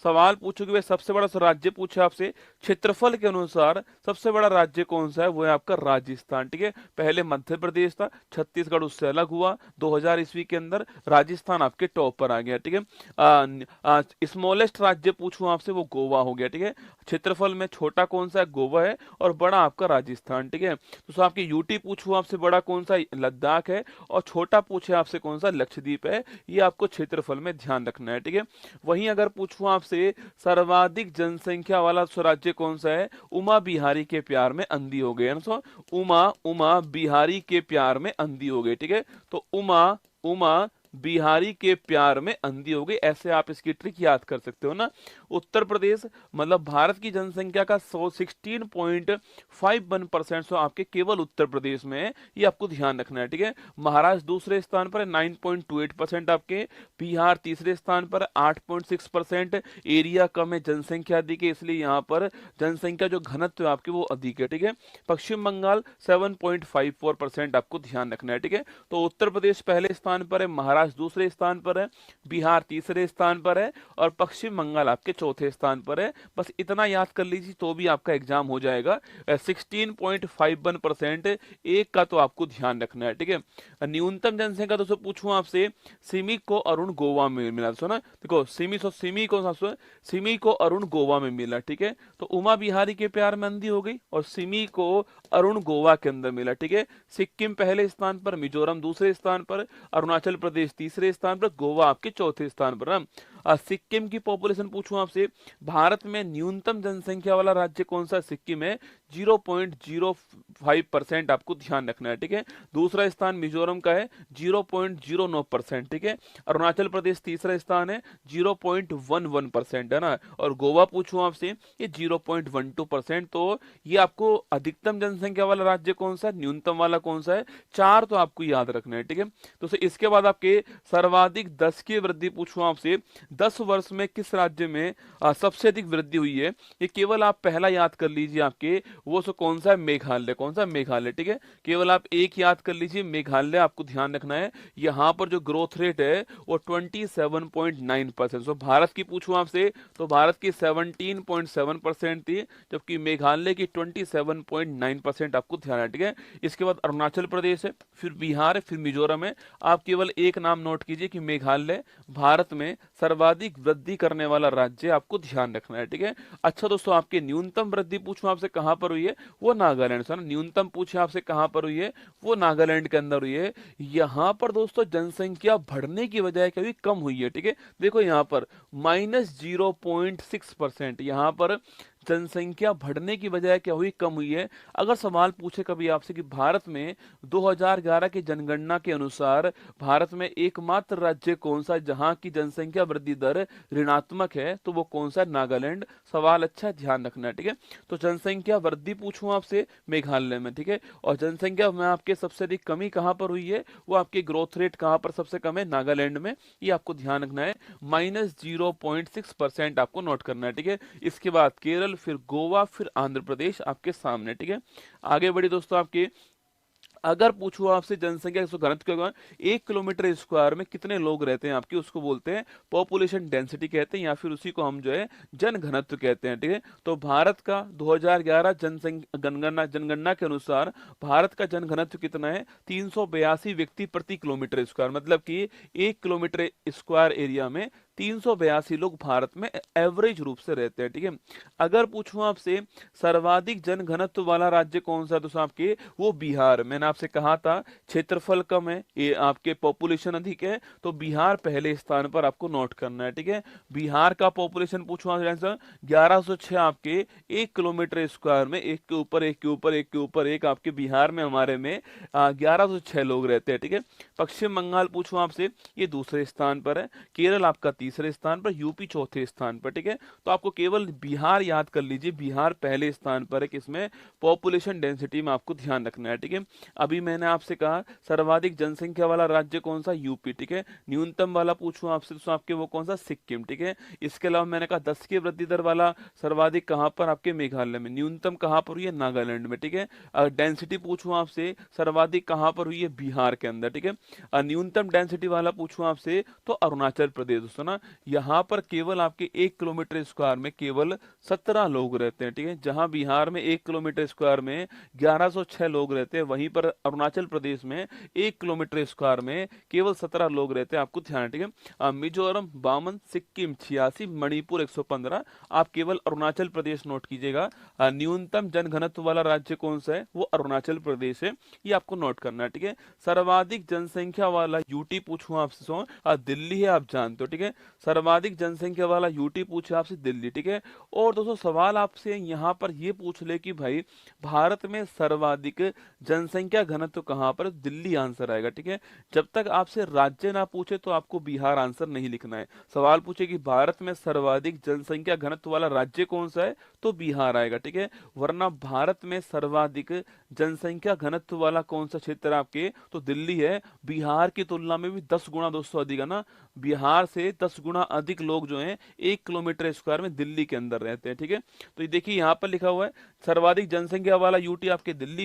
सवाल पूछो कि भाई सबसे बड़ा राज्य पूछा आपसे, क्षेत्रफल के अनुसार सबसे बड़ा राज्य कौन सा है, वो है आपका राजस्थान। ठीक है, पहले मध्य प्रदेश था, छत्तीसगढ़ उससे अलग हुआ 2000 ईस्वी के अंदर, राजस्थान आपके टॉप पर आ गया। ठीक है, स्मॉलेस्ट राज्य पूछूं आपसे, वो गोवा हो गया। ठीक है, क्षेत्रफल में छोटा कौन सा है, गोवा है, और बड़ा आपका राजस्थान। ठीक है, तो आपकी यूटी पूछूं आपसे, बड़ा कौन सा, लद्दाख है, और छोटा पूछे आपसे कौन सा, लक्षद्वीप है। ये आपको क्षेत्रफल में ध्यान रखना है। ठीक है, वहीं अगर पूछूं आपसे सर्वाधिक जनसंख्या वाला राज्य कौन सा है, उमा बिहारी के प्यार में अंधी हो गए। उमा उमा बिहारी के प्यार में अंधी हो गई। ठीक है, तो उमा उमा बिहारी के प्यार में अंधी हो गई, ऐसे आप इसकी ट्रिक याद कर सकते हो ना। उत्तर प्रदेश, मतलब भारत की जनसंख्या का 16.51% सो आपके केवल उत्तर प्रदेश में है, ये आपको ध्यान रखना है। ठीक है, महाराष्ट्र दूसरे स्थान पर है 9.28% आपके, बिहार तीसरे स्थान पर 8.6%, एरिया कम है, जनसंख्या अधिक है, इसलिए यहाँ पर जनसंख्या जो घनत्व है आपके वो अधिक है। ठीक है, पश्चिम बंगाल 7.54% आपको ध्यान रखना है। ठीक है, तो उत्तर प्रदेश पहले स्थान पर है, महाराष्ट्र दूसरे स्थान पर है, बिहार तीसरे स्थान पर है, और पश्चिम बंगाल आपके चौथे स्थान पर है। बस इतना याद कर लीजिए तो भी आपका एग्जाम हो जाएगा। 16.51% एक का तो आपको ध्यान रखना है। ठीक है, न्यूनतम जनसंख्या दोस्तों पूछूं आपसे, सिमी को अरुण गोवा में मिला। सुना, देखो सिमी को सिमी को अरुण गोवा में मिला। ठीक है, तो उमा बिहारी के प्यार में अंधी हो गई, और सिमी को अरुण गोवा के अंदर मिला। ठीक है, सिक्किम पहले स्थान पर, मिजोरम दूसरे स्थान पर, अरुणाचल प्रदेश तीसरे स्थान पर, गोवा आपके चौथे स्थान पर ना। सिक्किम की पॉपुलेशन पूछूं आपसे, भारत में न्यूनतम जनसंख्या वाला राज्य कौन सा, सिक्किम है, 0.05% आपको ध्यान रखना है। ठीक है, दूसरा स्थान मिजोरम का है 0.09%। ठीक है, अरुणाचल प्रदेश तीसरा स्थान है 0.11% है ना, और गोवा पूछूं आपसे, ये 0.12%। तो ये आपको अधिकतम जनसंख्या वाला राज्य कौन सा है, न्यूनतम वाला कौन सा है, चार तो आपको याद रखना है। ठीक है, तो इसके बाद आपके सर्वाधिक 10 की वृद्धि पूछूं आपसे, 10 वर्ष में किस राज्य में सबसे अधिक वृद्धि हुई है, ये केवल आप पहला याद कर लीजिए आपके, वो सो कौन सा है, मेघालय। कौन सा, मेघालय। ठीक है, केवल आप एक याद कर लीजिए, मेघालय आपको ध्यान रखना है। यहाँ पर जो ग्रोथ रेट है वो 27.9%। सो भारत की पूछूं आपसे, तो भारत की 17.7% थी, जबकि मेघालय की 27.9% आपको ध्यान है। ठीक है, इसके बाद अरुणाचल प्रदेश है, फिर बिहार है, फिर मिजोरम है। आप केवल एक नाम नोट कीजिए कि मेघालय भारत में सर्वाधिक वृद्धि करने वाला राज्य, आपको ध्यान रखना है। ठीक है, अच्छा दोस्तों, आपके न्यूनतम वृद्धि पूछूं आपसे कहां पर हुई है, वो नागालैंड से ना। न्यूनतम पूछे आपसे कहां पर हुई है, वो नागालैंड के अंदर हुई है। यहाँ पर दोस्तों जनसंख्या बढ़ने की बजाय कभी कम हुई है। ठीक है, देखो यहाँ पर -0.6%, यहाँ पर जनसंख्या बढ़ने की बजाय क्या हुई, कम हुई है। अगर सवाल पूछे कभी आपसे कि भारत में 2011 की जनगणना के अनुसार भारत में एकमात्र राज्य कौन सा जहां की जनसंख्या वृद्धि दर ऋणात्मक है, तो वो कौन सा, नागालैंड। सवाल अच्छा ध्यान रखना है। ठीक है, तो जनसंख्या वृद्धि पूछूं आपसे, मेघालय में। ठीक है, और जनसंख्या में आपके सबसे अधिक कमी कहां पर हुई है, वो आपकी ग्रोथ रेट कहां पर सबसे कम है, नागालैंड में। ये आपको ध्यान रखना है, -0.6% आपको नोट करना है। ठीक है, इसके बाद केरल, फिर गोवा, फिर आंध्र प्रदेश आपके सामने। ठीक है, आगे बढ़ी दोस्तों आपके, अगर पूछूं आपसे जनसंख्या घनत्व के बारे में, 1 किलोमीटर स्क्वायर में कितने लोग रहते हैं आपके, उसको बोलते हैं पॉपुलेशन डेंसिटी कहते हैं, या फिर उसी को हम जो है जन घनत्व कहते हैं। ठीक है, तो भारत का 2011 जनसंख्या जनगणना के अनुसार भारत का जन घनत्व कितना है, 382 व्यक्ति प्रति किलोमीटर स्क्वायर, मतलब कि 1 किलोमीटर स्क्वायर एरिया में 382 लोग भारत में एवरेज रूप से रहते हैं। ठीक है, अगर पूछूं आपसे सर्वाधिक जन घनत्व वाला राज्य कौन सा है, तो आपके वो बिहार। मैंने आपसे कहा था क्षेत्रफल कम है, ये आपके पॉपुलेशन अधिक है, तो बिहार पहले स्थान पर आपको नोट करना है। ठीक है, बिहार का पॉपुलेशन पूछूं आंसर 1106 आपके 1 किलोमीटर स्क्वायर में, एक के ऊपर एक के ऊपर एक के ऊपर एक, आपके बिहार में हमारे में 1106 लोग रहते हैं। ठीक है, पश्चिम बंगाल पूछूं आपसे, ये दूसरे स्थान पर है, केरल आपका तीसरे स्थान पर, यूपी चौथे स्थान पर। ठीक है, तो आपको केवल बिहार याद कर लीजिए, बिहार पहले स्थान पर है, किसमें, पॉपुलेशन डेंसिटी में आपको ध्यान रखना है। ठीक है, अभी मैंने आपसे कहा सर्वाधिक जनसंख्या वाला राज्य कौन सा, यूपी। ठीक है, न्यूनतम वाला पूछूं आपसे तो आपके वो कौन सा, सिक्किम। ठीक है, इसके अलावा मैंने कहा 10 की वृद्धि दर वाला सर्वाधिक कहां पर, आपके मेघालय में। न्यूनतम कहां पर हुई है, नागालैंड में। ठीक है, डेंसिटी पूछूं आपसे सर्वाधिक कहां पर हुई है, बिहार के अंदर। ठीक है, न्यूनतम डेंसिटी वाला पूछूं आपसे तो अरुणाचल प्रदेश, दोस्तों ना। ना, यहाँ पर केवल आपके 1 किलोमीटर स्क्वायर में केवल 17 लोग रहते हैं, ठीक है। जहां बिहार में 1 किलोमीटर स्क्वायर में 1106 लोग रहते हैं, वहीं पर अरुणाचल प्रदेश में 1 किलोमीटर स्क्वायर में केवल 17 लोग रहते हैं, आपको ध्यान है, ठीक है। मिजोरम 52, सिक्किम 86, मणिपुर 115, आप केवल अरुणाचल प्रदेश नोट कीजिएगा। न्यूनतम जनघनत्व वाला राज्य कौन सा है, वो अरुणाचल प्रदेश है, ये आपको नोट करना है, ठीक है। सर्वाधिक जनसंख्या वाला यूटी पूछूं आपसे दिल्ली है, आप जानते हो, ठीक है। सर्वाधिक जनसंख्या वाला यूटी पूछे आपसे, दिल्ली, ठीक है। और दोस्तों सवाल आपसे यहाँ पर ये पूछ ले कि भाई भारत में सर्वाधिक जनसंख्या घनत्व कहाँ पर, दिल्ली आंसर आएगा, ठीक है। जब तक आपसे राज्य ना पूछे तो आपको बिहार आंसर नहीं लिखना है। सवाल पूछे कि भारत में सर्वाधिक जनसंख्या घनत्व वाला राज्य कौन सा है, तो बिहार आएगा, ठीक है। वरना भारत में सर्वाधिक जनसंख्या घनत्व वाला कौन सा क्षेत्र है आपके, तो दिल्ली है। बिहार की तुलना में भी 10 गुना दोस्तों अधिक है ना, बिहार से 10 गुना अधिक लोग जो हैं 1 किलोमीटर स्क्वायर में दिल्ली के अंदर रहते हैं, ठीक है। तो ये देखिए यहाँ पर लिखा हुआ है सर्वाधिक जनसंख्या वाला यूटी आपके दिल्ली